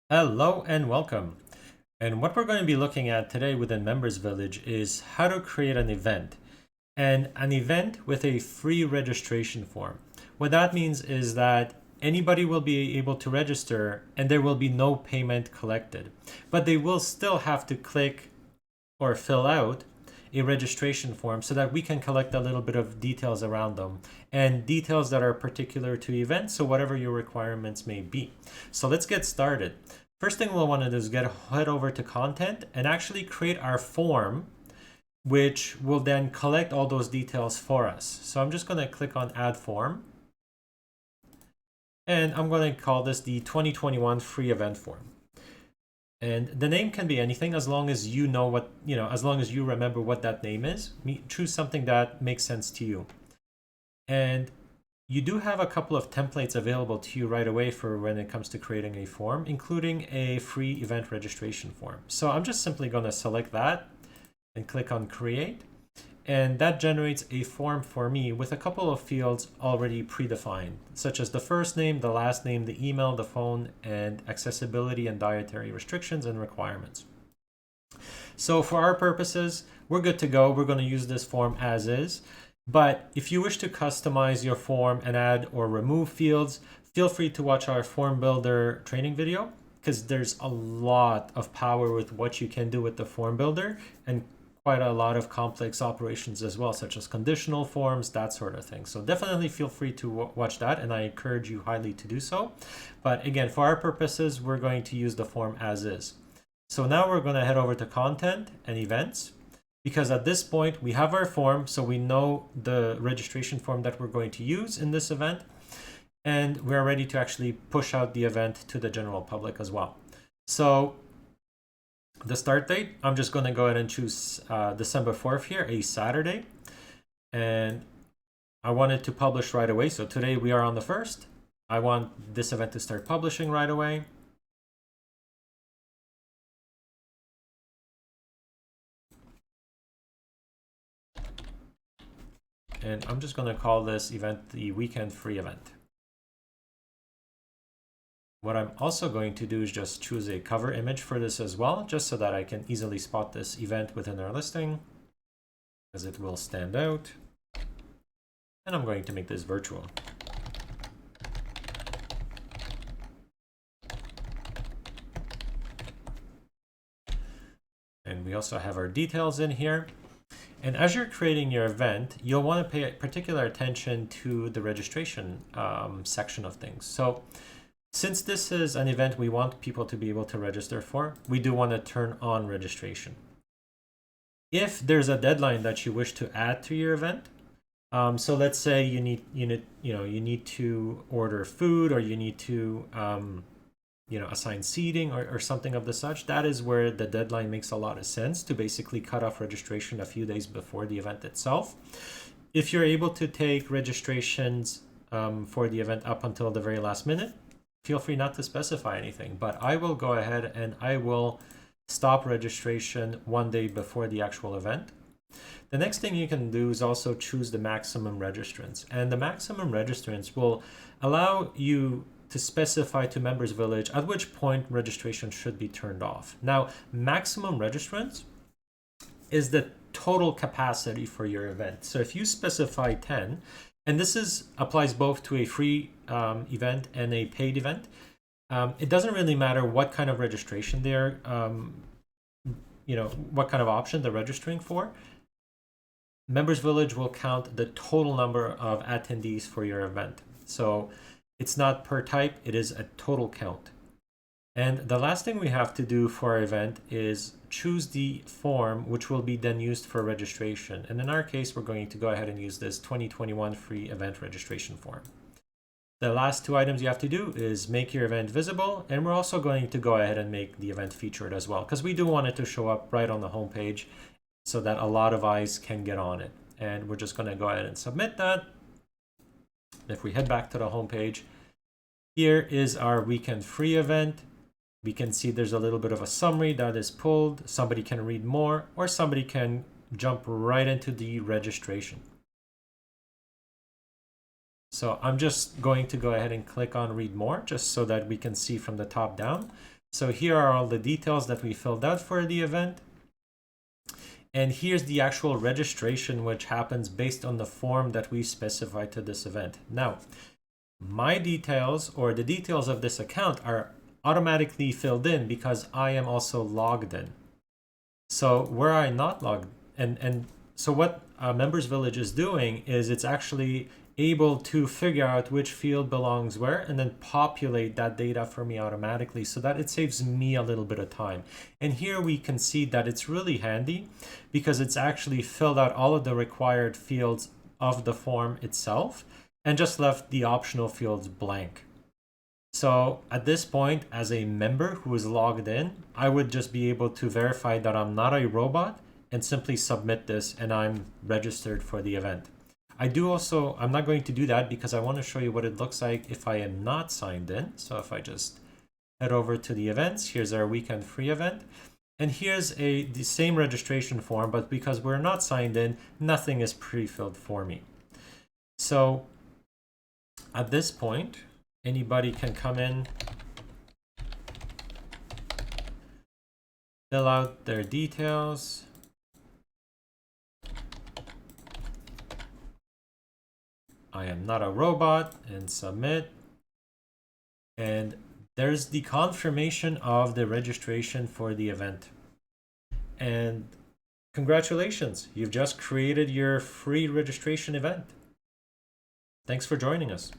Hello and welcome. And what we're going to be looking at today within Members Village is how to create an event. And an event with a free registration form. What that means is that anybody will be able to register and there will be no payment collected. But they will still have to click or fill out a registration form so that we can collect a little bit of details around them and details that are particular to events, so whatever your requirements may be. So let's get started. First thing we'll want to do is head over to content and actually create our form, which will then collect all those details for us. So I'm just going to click on add form, and I'm going to call this the 2021 free event form. And the name can be anything as long as you know what, as long as you remember what that name is. Choose something that makes sense to you. And you do have a couple of templates available to you right away for when it comes to creating a form, including a free event registration form. So I'm just simply going to select that and click on create. And that generates a form for me with a couple of fields already predefined, such as the first name, the last name, the email, the phone, and accessibility and dietary restrictions and requirements. So for our purposes, we're good to go. We're going to use this form as is. But if you wish to customize your form and add or remove fields, feel free to watch our form builder training video, because there's a lot of power with what you can do with the form builder and quite a lot of complex operations as well, such as conditional forms, that sort of thing. So definitely feel free to watch that, and I encourage you highly to do so. But again, for our purposes, we're going to use the form as is. So now we're going to head over to content and events, because at this point we have our form, so we know the registration form that we're going to use in this event, and we're ready to actually push out the event to the general public as well. So the start date, I'm just going to go ahead and choose December 4th here, a Saturday. And I want it to publish right away. So today we are on the 1st. I want this event to start publishing right away. And I'm just going to call this event the weekend free event. What I'm also going to do is just choose a cover image for this as well, just so that I can easily spot this event within our listing, as it will stand out. And I'm going to make this virtual. And we also have our details in here. And as you're creating your event, you'll want to pay particular attention to the registration section of things. So since this is an event we want people to be able to register for, we do want to turn on registration. If there's a deadline that you wish to add to your event, so let's say you need to order food, or you need to assign seating or something of the such, that is where the deadline makes a lot of sense, to basically cut off registration a few days before the event itself. If you're able to take registrations for the event up until the very last minute, feel free not to specify anything, but I will go ahead and I will stop registration one day before the actual event. The next thing you can do is also choose the maximum registrants, and the maximum registrants will allow you to specify to Members Village at which point registration should be turned off. Now, maximum registrants is the total capacity for your event. So if you specify 10, and this applies both to a free event and a paid event, it doesn't really matter what kind of registration they're, what kind of option they're registering for. Members Village will count the total number of attendees for your event. So it's not per type, it is a total count. And the last thing we have to do for our event is choose the form which will be then used for registration. And in our case, we're going to go ahead and use this 2021 free event registration form. The last two items you have to do is make your event visible, and we're also going to go ahead and make the event featured as well, because we do want it to show up right on the homepage so that a lot of eyes can get on it. And we're just going to go ahead and submit that. If we head back to the homepage, here is our weekend free event. We can see there's a little bit of a summary that is pulled. Somebody can read more, or somebody can jump right into the registration. So I'm just going to go ahead and click on read more, just so that we can see from the top down. So here are all the details that we filled out for the event. And here's the actual registration, which happens based on the form that we specified to this event. Now, my details or the details of this account are automatically filled in because I am also logged in. So where I not logged, and so what Members Village is doing is it's actually able to figure out which field belongs where and then populate that data for me automatically so that it saves me a little bit of time. And here we can see that it's really handy because it's actually filled out all of the required fields of the form itself and just left the optional fields blank. So at this point, as a member who is logged in, I would just be able to verify that I'm not a robot and simply submit this and I'm registered for the event. I'm not going to do that because I want to show you what it looks like if I am not signed in. So if I just head over to the events, here's our weekend free event. And here's the same registration form, but because we're not signed in, nothing is pre-filled for me. So at this point, anybody can come in, fill out their details. I am not a robot, and submit. And there's the confirmation of the registration for the event. And congratulations, you've just created your free registration event. Thanks for joining us.